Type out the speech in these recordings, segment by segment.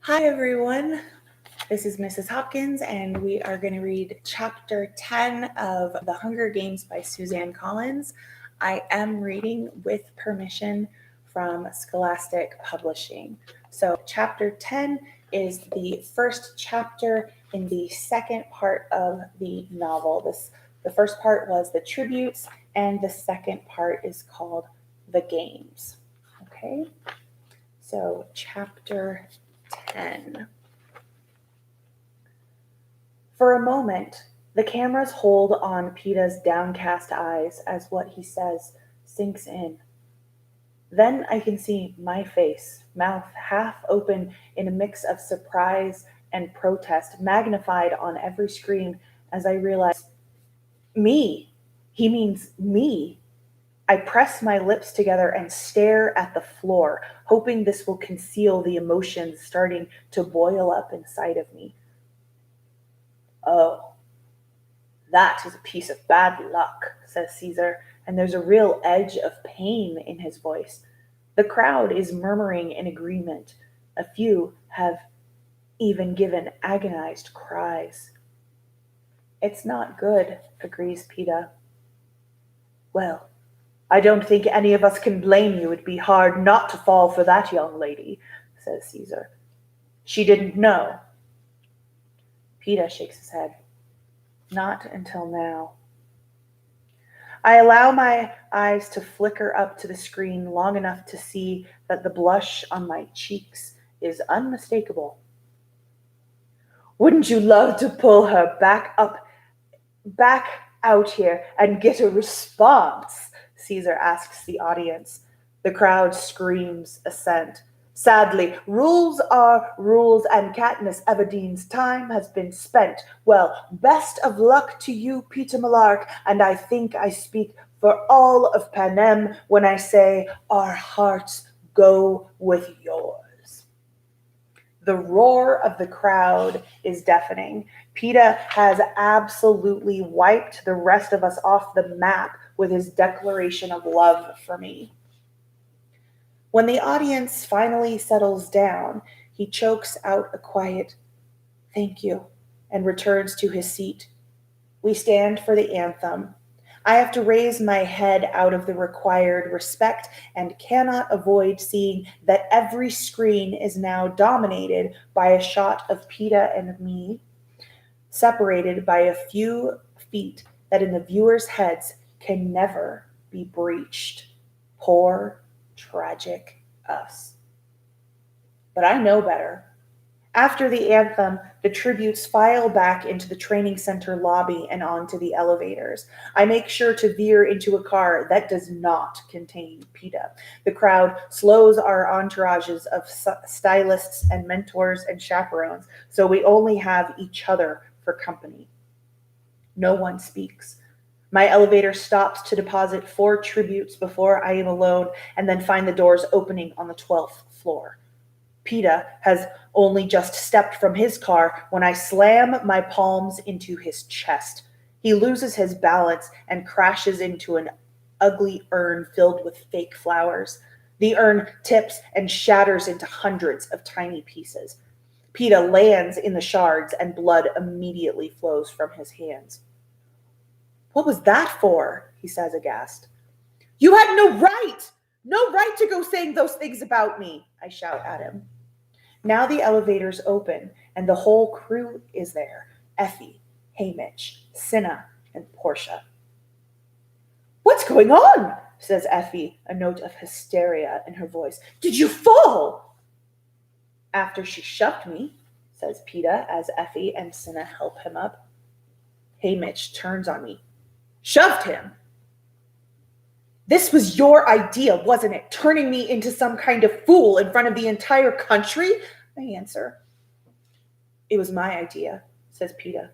Hi, everyone. This is Mrs. Hopkins, and we are going to read Chapter 10 of The Hunger Games by Suzanne Collins. I am reading with permission from Scholastic Publishing. So, Chapter 10 is the first chapter in the second part of the novel. The first part was the tributes, and the second part is called The Games. Okay, so Chapter 10. For a moment, the camera's hold on Peta's downcast eyes as what he says sinks in. Then I can see my face, mouth half open in a mix of surprise and protest, magnified on every screen as I realize me. He means me. I press my lips together and stare at the floor, hoping this will conceal the emotions starting to boil up inside of me. Oh, that is a piece of bad luck, says Caesar, and there's a real edge of pain in his voice. The crowd is murmuring in agreement. A few have even given agonized cries. It's not good, agrees Peta. Well, I don't think any of us can blame you. It'd be hard not to fall for that young lady, says Caesar. She didn't know. Peta shakes his head. Not until now. I allow my eyes to flicker up to the screen long enough to see that the blush on my cheeks is unmistakable. Wouldn't you love to pull her back out here and get a response? Caesar asks the audience. The crowd screams assent. Sadly, rules are rules, and Katniss Everdeen's time has been spent. Well, best of luck to you, Peter Malark, and I think I speak for all of Panem when I say our hearts go with yours. The roar of the crowd is deafening. Peta has absolutely wiped the rest of us off the map with his declaration of love for me. When the audience finally settles down, he chokes out a quiet "thank you" and returns to his seat. We stand for the anthem. I have to raise my head out of the required respect and cannot avoid seeing that every screen is now dominated by a shot of Peta and me, separated by a few feet that in the viewers' heads can never be breached. Poor, tragic us. But I know better. After the anthem, the tributes file back into the training center lobby and onto the elevators. I make sure to veer into a car that does not contain Peta. The crowd slows our entourages of stylists and mentors and chaperones, so we only have each other for company. No one speaks. My elevator stops to deposit 4 tributes before I am alone and then find the doors opening on the 12th floor. Peta has only just stepped from his car when I slam my palms into his chest. He loses his balance and crashes into an ugly urn filled with fake flowers. The urn tips and shatters into hundreds of tiny pieces. Peta lands in the shards and blood immediately flows from his hands. What was that for? He says aghast. You had no right! No right to go saying those things about me, I shout at him. Now the elevators open, and the whole crew is there. Effie, Haymitch, Cinna, and Portia. What's going on? Says Effie, a note of hysteria in her voice. Did you fall? After she shoved me, says Peta as Effie and Cinna help him up. Haymitch turns on me. Shoved him? This was your idea, wasn't it? Turning me into some kind of fool in front of the entire country? I answer. It was my idea, says Peta,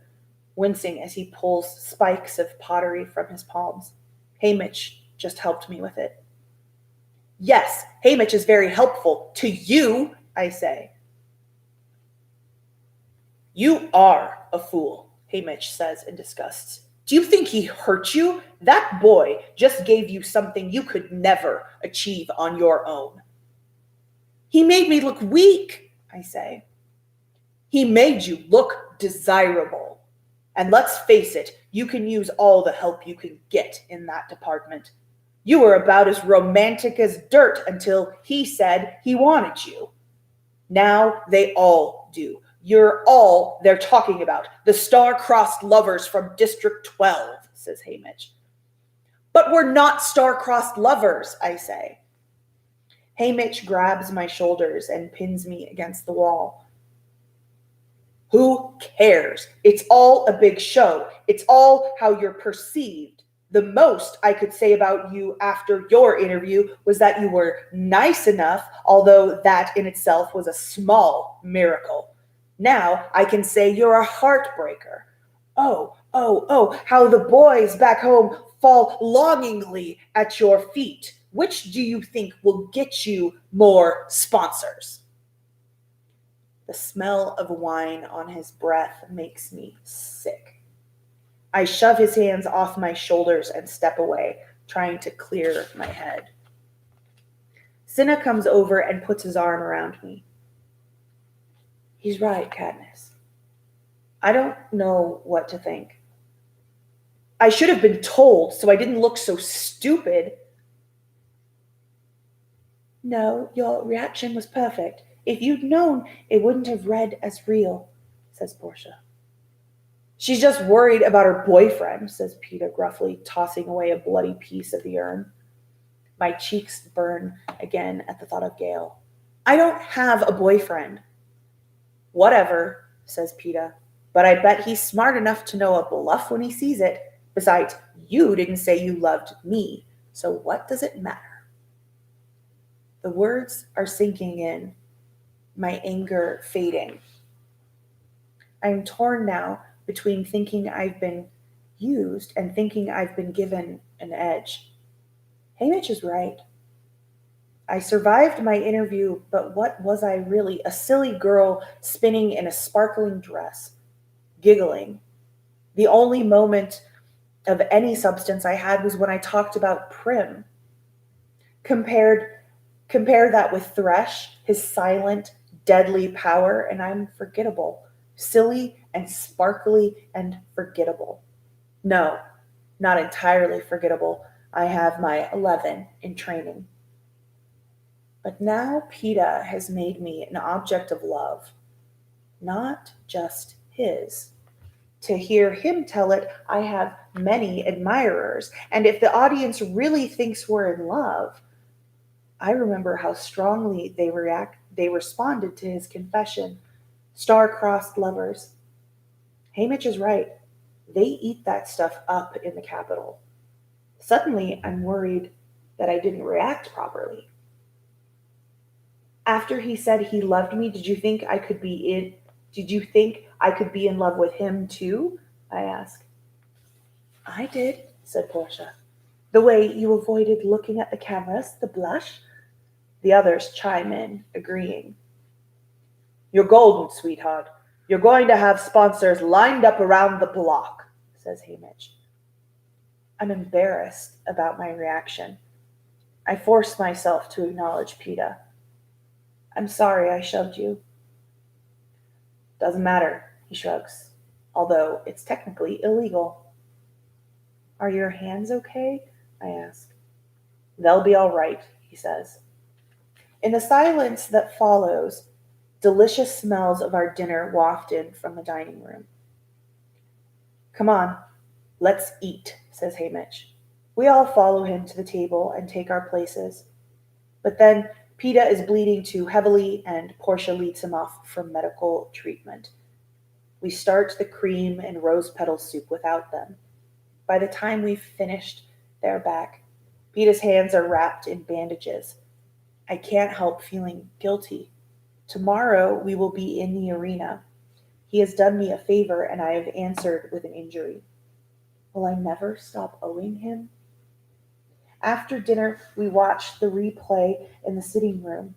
wincing as he pulls spikes of pottery from his palms. Haymitch just helped me with it. Yes, Haymitch is very helpful. To you, I say. You are a fool, Haymitch says in disgust. Do you think he hurt you? That boy just gave you something you could never achieve on your own. He made me look weak, I say. He made you look desirable. And let's face it, you can use all the help you can get in that department. You were about as romantic as dirt until he said he wanted you. Now they all do. You're all they're talking about. The star-crossed lovers from District 12, says Haymitch. But we're not star-crossed lovers, I say. Haymitch grabs my shoulders and pins me against the wall. Who cares? It's all a big show. It's all how you're perceived. The most I could say about you after your interview was that you were nice enough, although that in itself was a small miracle. Now I can say you're a heartbreaker. Oh, how the boys back home fall longingly at your feet. Which do you think will get you more sponsors? The smell of wine on his breath makes me sick. I shove his hands off my shoulders and step away, trying to clear my head. Cinna comes over and puts his arm around me. He's right, Katniss. I don't know what to think. I should have been told so I didn't look so stupid. No, your reaction was perfect. If you'd known, it wouldn't have read as real, says Portia. She's just worried about her boyfriend, says Peeta gruffly, tossing away a bloody piece of the urn. My cheeks burn again at the thought of Gale. I don't have a boyfriend. Whatever, says Peeta, but I bet he's smart enough to know a bluff when he sees it. Besides, you didn't say you loved me, so what does it matter? The words are sinking in, my anger fading. I'm torn now between thinking I've been used and thinking I've been given an edge. Haymitch is right. I survived my interview, but what was I really? A silly girl spinning in a sparkling dress, giggling. The only moment of any substance I had was when I talked about Prim. Compare that with Thresh, his silent, deadly power, and I'm forgettable. Silly and sparkly and forgettable. No, not entirely forgettable. I have my 11 in training. But now Peeta has made me an object of love, not just his. To hear him tell it, I have many admirers, and if the audience really thinks we're in love, I remember how strongly they responded to his confession. Star-crossed lovers. Haymitch is right. They eat that stuff up in the Capitol. Suddenly, I'm worried that I didn't react properly. After he said he loved me, did you think I could be in love with him too? I asked. I did, said Portia. The way you avoided looking at the cameras, the blush. The others chime in, agreeing. You're golden, sweetheart. You're going to have sponsors lined up around the block, says Haymitch. I'm embarrassed about my reaction. I force myself to acknowledge Peeta. I'm sorry I shoved you. Doesn't matter, he shrugs, although it's technically illegal. Are your hands okay? I ask. They'll be all right, he says. In the silence that follows, delicious smells of our dinner waft in from the dining room. Come on, let's eat, says Haymitch. We all follow him to the table and take our places. But then Peeta is bleeding too heavily and Portia leads him off for medical treatment. We start the cream and rose petal soup without them. By the time we've finished, they're back. Peeta's hands are wrapped in bandages. I can't help feeling guilty. Tomorrow we will be in the arena. He has done me a favor and I have answered with an injury. Will I never stop owing him? After dinner, we watch the replay in the sitting room.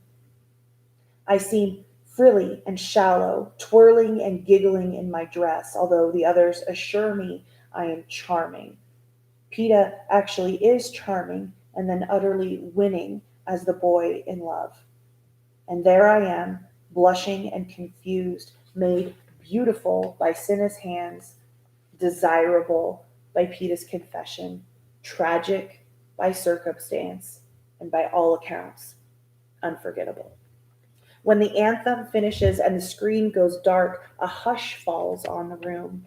I seem frilly and shallow, twirling and giggling in my dress, although the others assure me I am charming. Peeta actually is charming and then utterly winning as the boy in love. And there I am, blushing and confused, made beautiful by Cinna's hands, desirable by Peta's confession, tragic by circumstance, and by all accounts, unforgettable. When the anthem finishes and the screen goes dark, a hush falls on the room.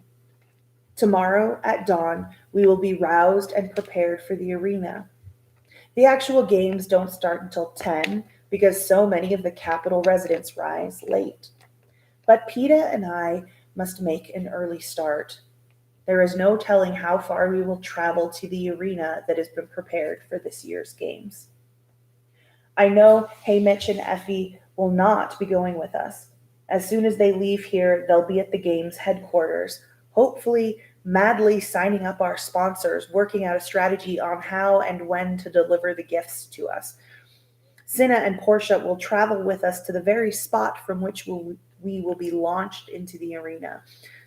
Tomorrow at dawn, we will be roused and prepared for the arena. The actual games don't start until 10 because so many of the capital residents rise late. But Peta and I must make an early start. There is no telling how far we will travel to the arena that has been prepared for this year's games. I know Haymitch and Effie will not be going with us. As soon as they leave here, they'll be at the game's headquarters, hopefully madly signing up our sponsors, working out a strategy on how and when to deliver the gifts to us. Cinna and Portia will travel with us to the very spot from which we will be launched into the arena.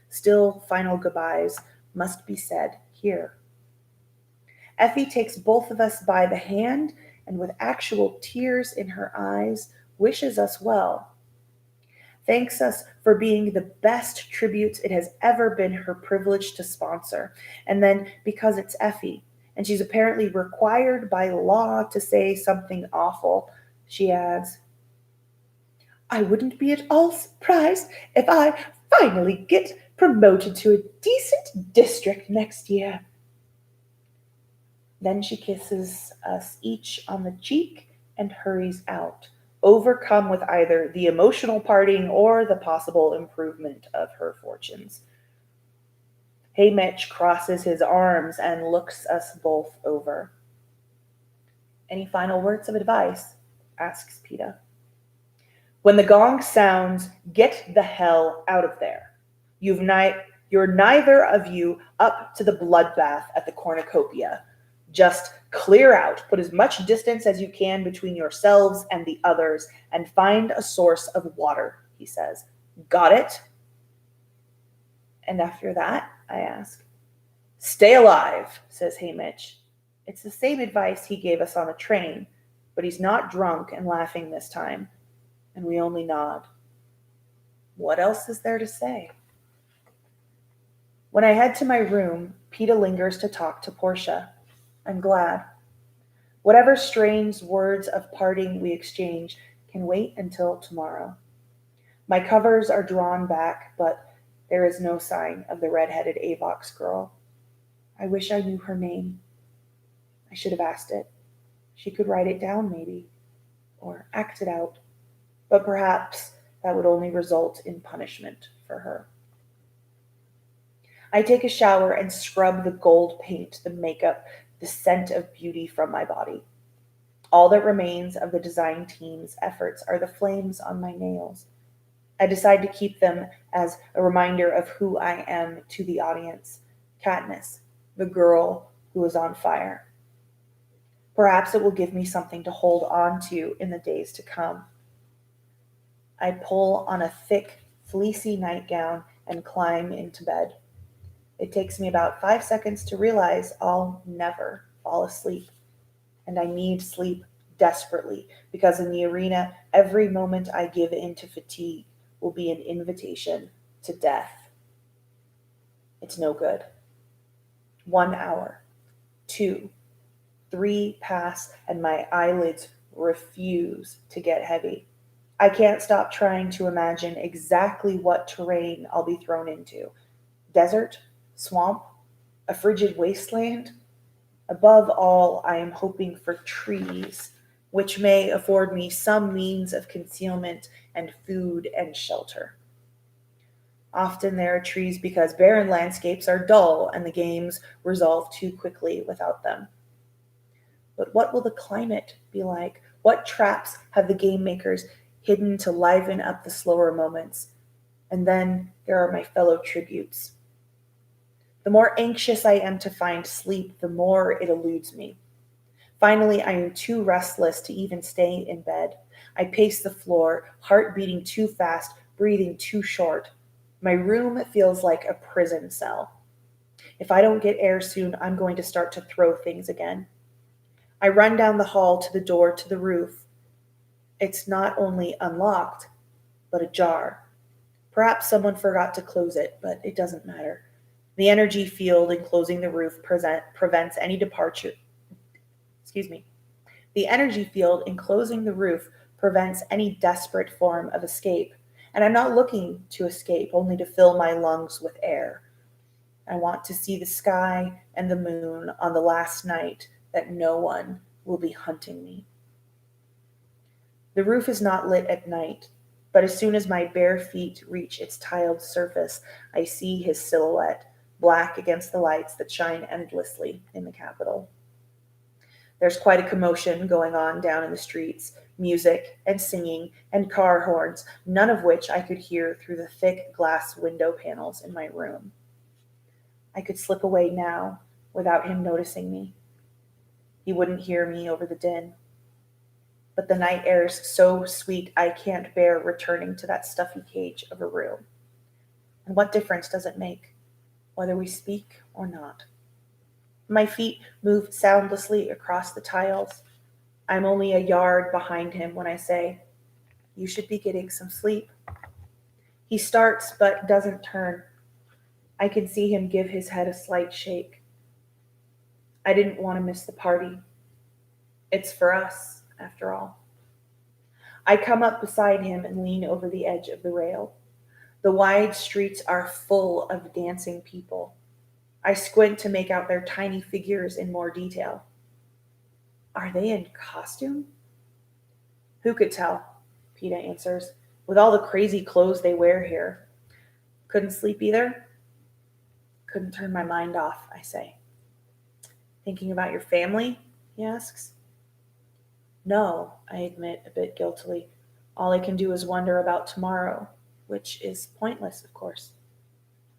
Still, final goodbyes must be said here. Effie takes both of us by the hand and, with actual tears in her eyes, wishes us well. Thanks us for being the best tributes it has ever been her privilege to sponsor. And then, because it's Effie, and she's apparently required by law to say something awful, she adds, I wouldn't be at all surprised if I finally get promoted to a decent district next year. Then she kisses us each on the cheek and hurries out, overcome with either the emotional parting or the possible improvement of her fortunes. Haymitch crosses his arms and looks us both over. Any final words of advice? Asks Peta. When the gong sounds, get the hell out of there. You're neither of you up to the bloodbath at the cornucopia. Just clear out, put as much distance as you can between yourselves and the others, and find a source of water, he says. Got it? And after that, I ask. Stay alive, says Haymitch. It's the same advice he gave us on the train, but he's not drunk and laughing this time, and we only nod. What else is there to say? When I head to my room, Peta lingers to talk to Portia. I'm glad. Whatever strange words of parting we exchange can wait until tomorrow. My covers are drawn back, but there is no sign of the red-headed Avox girl. I wish I knew her name. I should have asked it. She could write it down, maybe, or act it out. But perhaps that would only result in punishment for her. I take a shower and scrub the gold paint, the makeup, the scent of beauty from my body. All that remains of the design team's efforts are the flames on my nails. I decide to keep them as a reminder of who I am to the audience. Katniss, the girl who is on fire. Perhaps it will give me something to hold on to in the days to come. I pull on a thick, fleecy nightgown and climb into bed. It takes me about 5 seconds to realize I'll never fall asleep. And I need sleep desperately because in the arena, every moment I give in to fatigue will be an invitation to death. It's no good. 1 hour, 2, 3 pass, and my eyelids refuse to get heavy. I can't stop trying to imagine exactly what terrain I'll be thrown into. Desert? Swamp? A frigid wasteland? Above all, I am hoping for trees, which may afford me some means of concealment and food and shelter. Often there are trees because barren landscapes are dull and the games resolve too quickly without them. But what will the climate be like? What traps have the game makers hidden to liven up the slower moments? And then there are my fellow tributes. The more anxious I am to find sleep, the more it eludes me. Finally, I am too restless to even stay in bed. I pace the floor, heart beating too fast, breathing too short. My room feels like a prison cell. If I don't get air soon, I'm going to start to throw things again. I run down the hall to the door to the roof. It's not only unlocked, but ajar. Perhaps someone forgot to close it, but it doesn't matter. The energy field enclosing the roof prevents any departure. Excuse me. The energy field enclosing the roof prevents any desperate form of escape. And I'm not looking to escape, only to fill my lungs with air. I want to see the sky and the moon on the last night that no one will be hunting me. The roof is not lit at night, but as soon as my bare feet reach its tiled surface, I see his silhouette, black against the lights that shine endlessly in the Capitol. There's quite a commotion going on down in the streets, music and singing and car horns, none of which I could hear through the thick glass window panels in my room. I could slip away now without him noticing me. He wouldn't hear me over the din. But the night air's so sweet I can't bear returning to that stuffy cage of a room. And what difference does it make, whether we speak or not? My feet move soundlessly across the tiles. I'm only a yard behind him when I say, "You should be getting some sleep." He starts but doesn't turn. I can see him give his head a slight shake. I didn't want to miss the party. It's for us, after all. I come up beside him and lean over the edge of the rail. The wide streets are full of dancing people. I squint to make out their tiny figures in more detail. Are they in costume? Who could tell? Peta answers, with all the crazy clothes they wear here. Couldn't sleep either? Couldn't turn my mind off, I say. Thinking about your family? He asks. No, I admit a bit guiltily. All I can do is wonder about tomorrow, which is pointless, of course.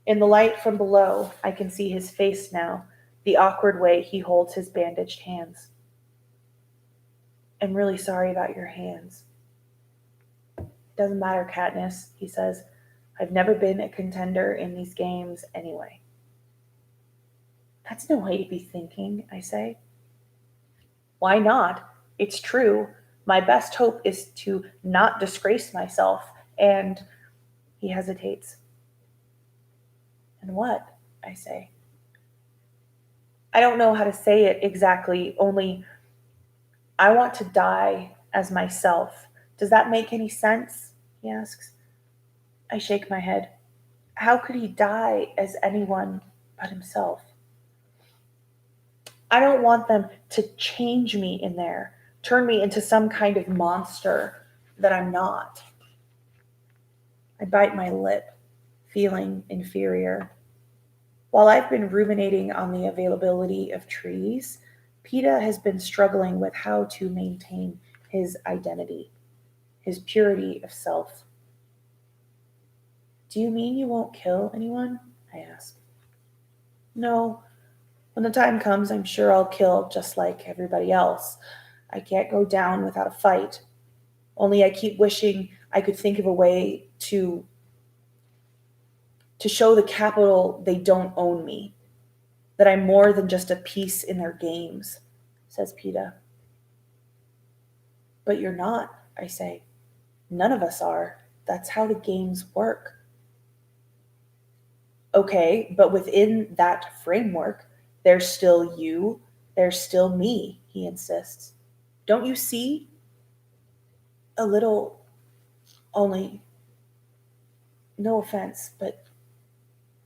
In the light from below, I can see his face now, the awkward way he holds his bandaged hands. I'm really sorry about your hands. It doesn't matter, Katniss, he says. I've never been a contender in these games anyway. That's no way to be thinking, I say. Why not? It's true. My best hope is to not disgrace myself, and he hesitates. And what? I say. I don't know how to say it exactly, only I want to die as myself. Does that make any sense? He asks. I shake my head. How could he die as anyone but himself? I don't want them to change me in there, turn me into some kind of monster that I'm not. I bite my lip, feeling inferior. While I've been ruminating on the availability of trees, Peta has been struggling with how to maintain his identity, his purity of self. Do you mean you won't kill anyone? I ask. No. When the time comes, I'm sure I'll kill just like everybody else. I can't go down without a fight. Only I keep wishing I could think of a way to show the Capitol they don't own me, that I'm more than just a piece in their games, says Peta. But you're not, I say. None of us are. That's how the games work. Okay, but within that framework, there's still you, there's still me, he insists. Don't you see? A little, only, no offense, but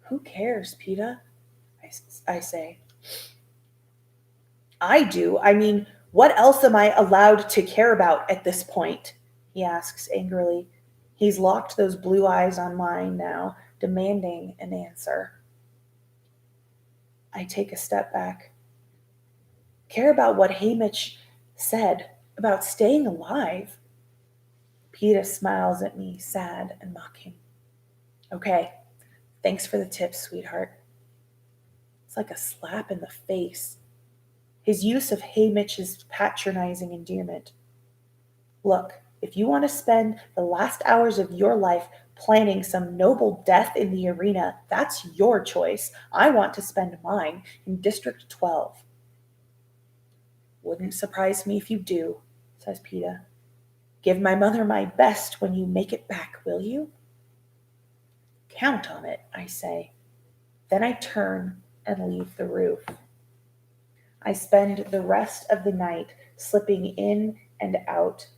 who cares, Peta? I say. I do. I mean, what else am I allowed to care about at this point? He asks angrily. He's locked those blue eyes on mine now, demanding an answer. I take a step back. Care about what Haymitch said about staying alive? Peta smiles at me, sad and mocking. Okay, thanks for the tip, sweetheart. It's like a slap in the face. His use of Haymitch's patronizing endearment. Look, if you want to spend the last hours of your life planning some noble death in the arena, that's your choice. I want to spend mine in District 12. Wouldn't surprise me if you do, says Peta. Give my mother my best when you make it back, will you? Count on it, I say. Then I turn and leave the roof. I spend the rest of the night slipping in and out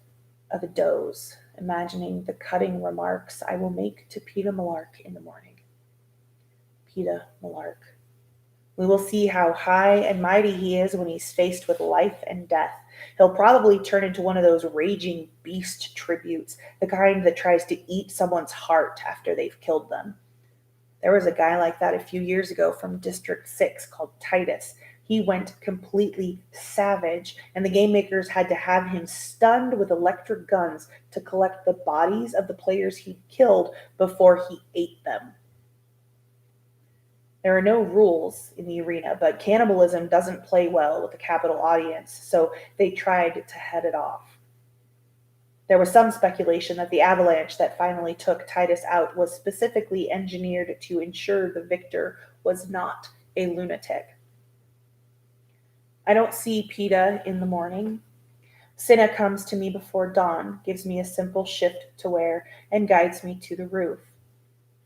of a doze, imagining the cutting remarks I will make to Peeta Mellark in the morning. Peeta Mellark. We will see how high and mighty he is when he's faced with life and death. He'll probably turn into one of those raging beast tributes, the kind that tries to eat someone's heart after they've killed them. There was a guy like that a few years ago from District 6 called Titus. He went completely savage, and the game makers had to have him stunned with electric guns to collect the bodies of the players he killed before he ate them. There are no rules in the arena, but cannibalism doesn't play well with a capital audience, so they tried to head it off. There was some speculation that the avalanche that finally took Titus out was specifically engineered to ensure the victor was not a lunatic. I don't see Peeta in the morning. Cinna comes to me before dawn, gives me a simple shift to wear, and guides me to the roof.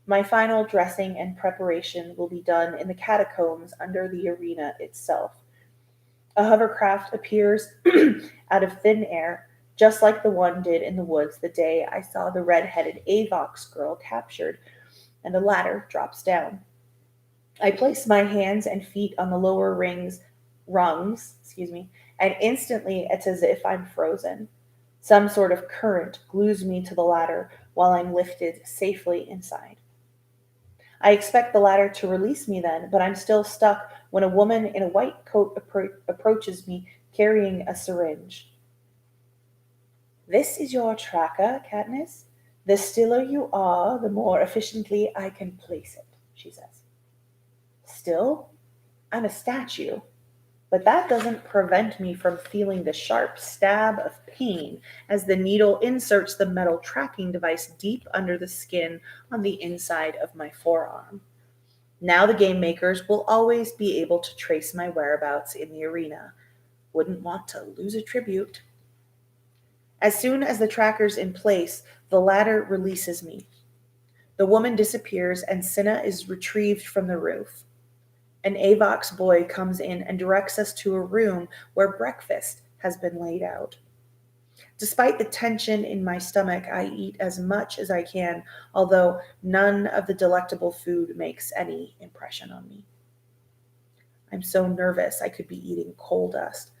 My final dressing and preparation will be done in the catacombs under the arena itself. A hovercraft appears out of thin air, just like the one did in the woods the day I saw the red-headed Avox girl captured, and a ladder drops down. I place my hands and feet on the lower rungs, and instantly it's as if I'm frozen. Some sort of current glues me to the ladder while I'm lifted safely inside. I expect the ladder to release me then, but I'm still stuck when a woman in a white coat approaches me carrying a syringe. This is your tracker, Katniss. The stiller you are, the more efficiently I can place it, she says. Still? I'm a statue. But that doesn't prevent me from feeling the sharp stab of pain as the needle inserts the metal tracking device deep under the skin on the inside of my forearm. Now the game makers will always be able to trace my whereabouts in the arena. Wouldn't want to lose a tribute. As soon as the tracker's in place, the ladder releases me. The woman disappears and Cinna is retrieved from the roof. An Avox boy comes in and directs us to a room where breakfast has been laid out. Despite the tension in my stomach, I eat as much as I can, although none of the delectable food makes any impression on me. I'm so nervous I could be eating coal dust.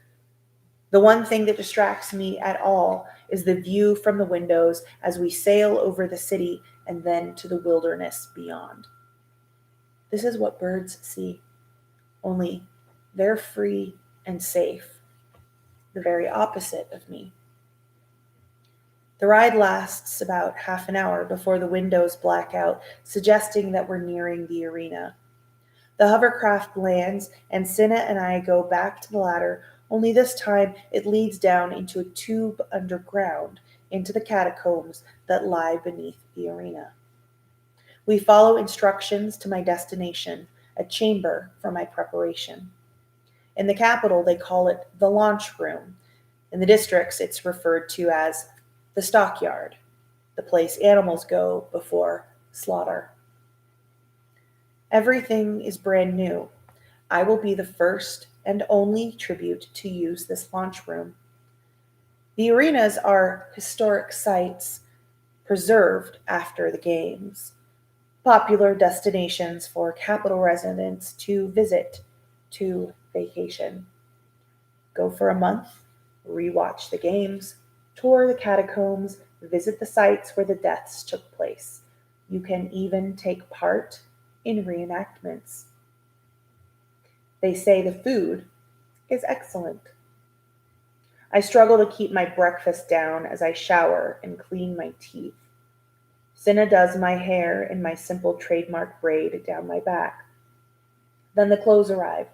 The one thing that distracts me at all is the view from the windows as we sail over the city and then to the wilderness beyond. This is what birds see. Only they're free and safe, the very opposite of me. The ride lasts about half an hour before the windows black out, suggesting that we're nearing the arena. The hovercraft lands, and Cinna and I go back to the ladder, only this time it leads down into a tube underground, into the catacombs that lie beneath the arena. We follow instructions to my destination, a chamber for my preparation. In the capital, they call it the launch room. In the districts, it's referred to as the stockyard, the place animals go before slaughter. Everything is brand new. I will be the first and only tribute to use this launch room. The arenas are historic sites preserved after the games, popular destinations for capital residents to visit, to vacation. Go for a month, rewatch the games, tour the catacombs, visit the sites where the deaths took place. You can even take part in reenactments. They say the food is excellent. I struggle to keep my breakfast down as I shower and clean my teeth. Cinna does my hair in my simple trademark braid down my back. Then the clothes arrive,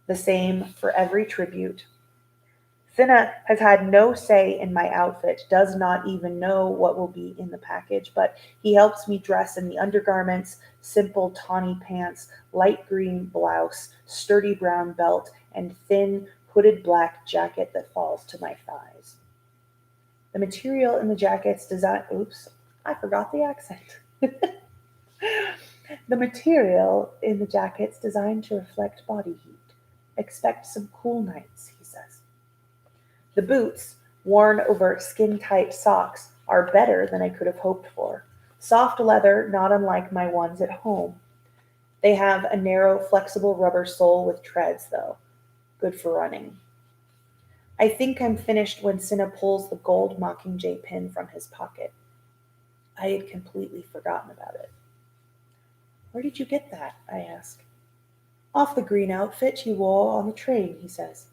the same for every tribute. Cinna has had no say in my outfit, does not even know what will be in the package, but he helps me dress in the undergarments, simple tawny pants, light green blouse, sturdy brown belt, and thin hooded black jacket that falls to my thighs. The material in the jacket's design, oops, I forgot the accent. The material in the jacket's designed to reflect body heat. Expect some cool nights, he says. The boots, worn over skin tight socks, are better than I could have hoped for. Soft leather, not unlike my ones at home. They have a narrow, flexible rubber sole with treads, though. Good for running. I think I'm finished when Cinna pulls the gold Mockingjay pin from his pocket. I had completely forgotten about it. Where did you get that? I ask. Off the green outfit you wore on the train, he says.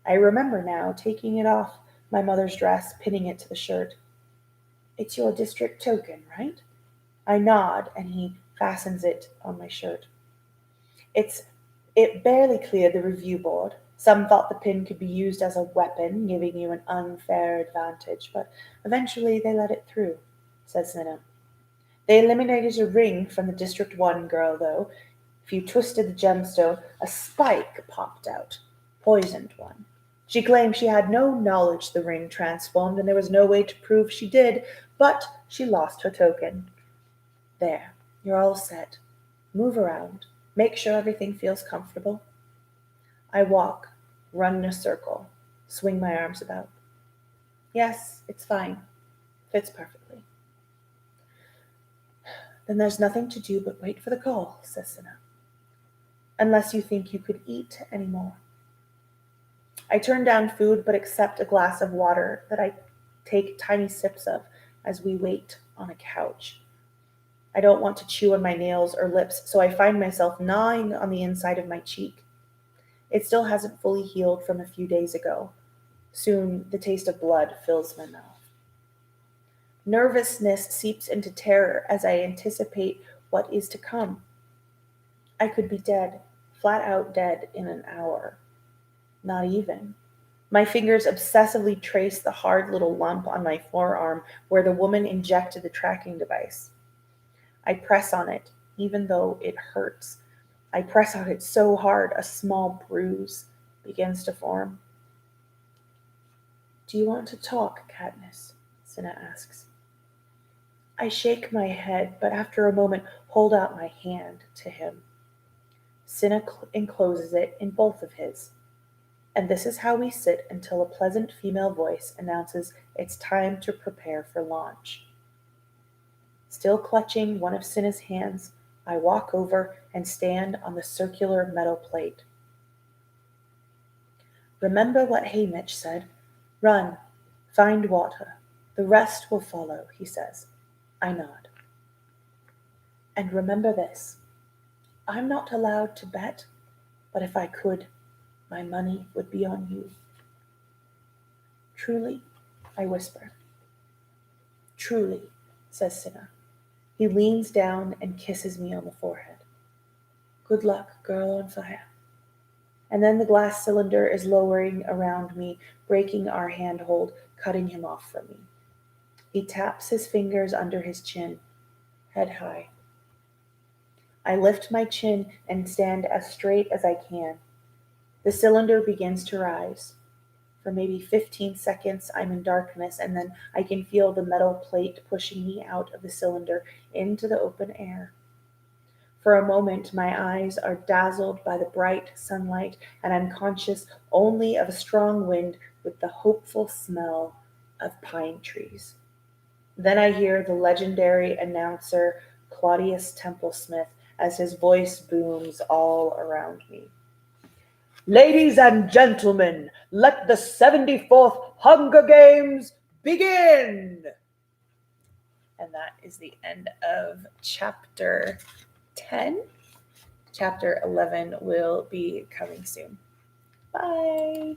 I remember now, taking it off my mother's dress, pinning it to the shirt. It's your district token, right? I nod, and he fastens it on my shirt. It's it barely cleared the review board. Some thought the pin could be used as a weapon, giving you an unfair advantage, but eventually they let it through, says Cinna. They eliminated a ring from the District 1 girl, though. If you twisted the gemstone, a spike popped out. Poisoned one. She claimed she had no knowledge the ring transformed, and there was no way to prove she did, but she lost her token. There, you're all set. Move around. Make sure everything feels comfortable. I walk, run in a circle, swing my arms about. Yes, it's fine. Fits perfectly. Then there's nothing to do but wait for the call, says Cinna. Unless you think you could eat any more. I turn down food but accept a glass of water that I take tiny sips of as we wait on a couch. I don't want to chew on my nails or lips, so I find myself gnawing on the inside of my cheek. It still hasn't fully healed from a few days ago. Soon the taste of blood fills my mouth. Nervousness seeps into terror as I anticipate what is to come. I could be dead, flat out dead in an hour. Not even. My fingers obsessively trace the hard little lump on my forearm where the woman injected the tracking device. I press on it, even though it hurts. I press on it so hard a small bruise begins to form. Do you want to talk, Katniss? Cinna asks. I shake my head, but after a moment hold out my hand to him. Cinna encloses it in both of his. And this is how we sit until a pleasant female voice announces it's time to prepare for launch. Still clutching one of Cinna's hands, I walk over and stand on the circular metal plate. Remember what Haymitch said. Run, find water. The rest will follow, he says. I nod. And remember this. I'm not allowed to bet, but if I could, my money would be on you. Truly, I whisper. Truly, says Cinna. He leans down and kisses me on the forehead. Good luck, girl on fire. And then the glass cylinder is lowering around me, breaking our handhold, cutting him off from me. He taps his fingers under his chin, head high. I lift my chin and stand as straight as I can. The cylinder begins to rise. For maybe 15 seconds, I'm in darkness, and then I can feel the metal plate pushing me out of the cylinder into the open air. For a moment, my eyes are dazzled by the bright sunlight, and I'm conscious only of a strong wind with the hopeful smell of pine trees. Then I hear the legendary announcer Claudius Templesmith as his voice booms all around me. Ladies and gentlemen, let the 74th Hunger Games begin! And that is the end of chapter 10. Chapter 11 will be coming soon. Bye!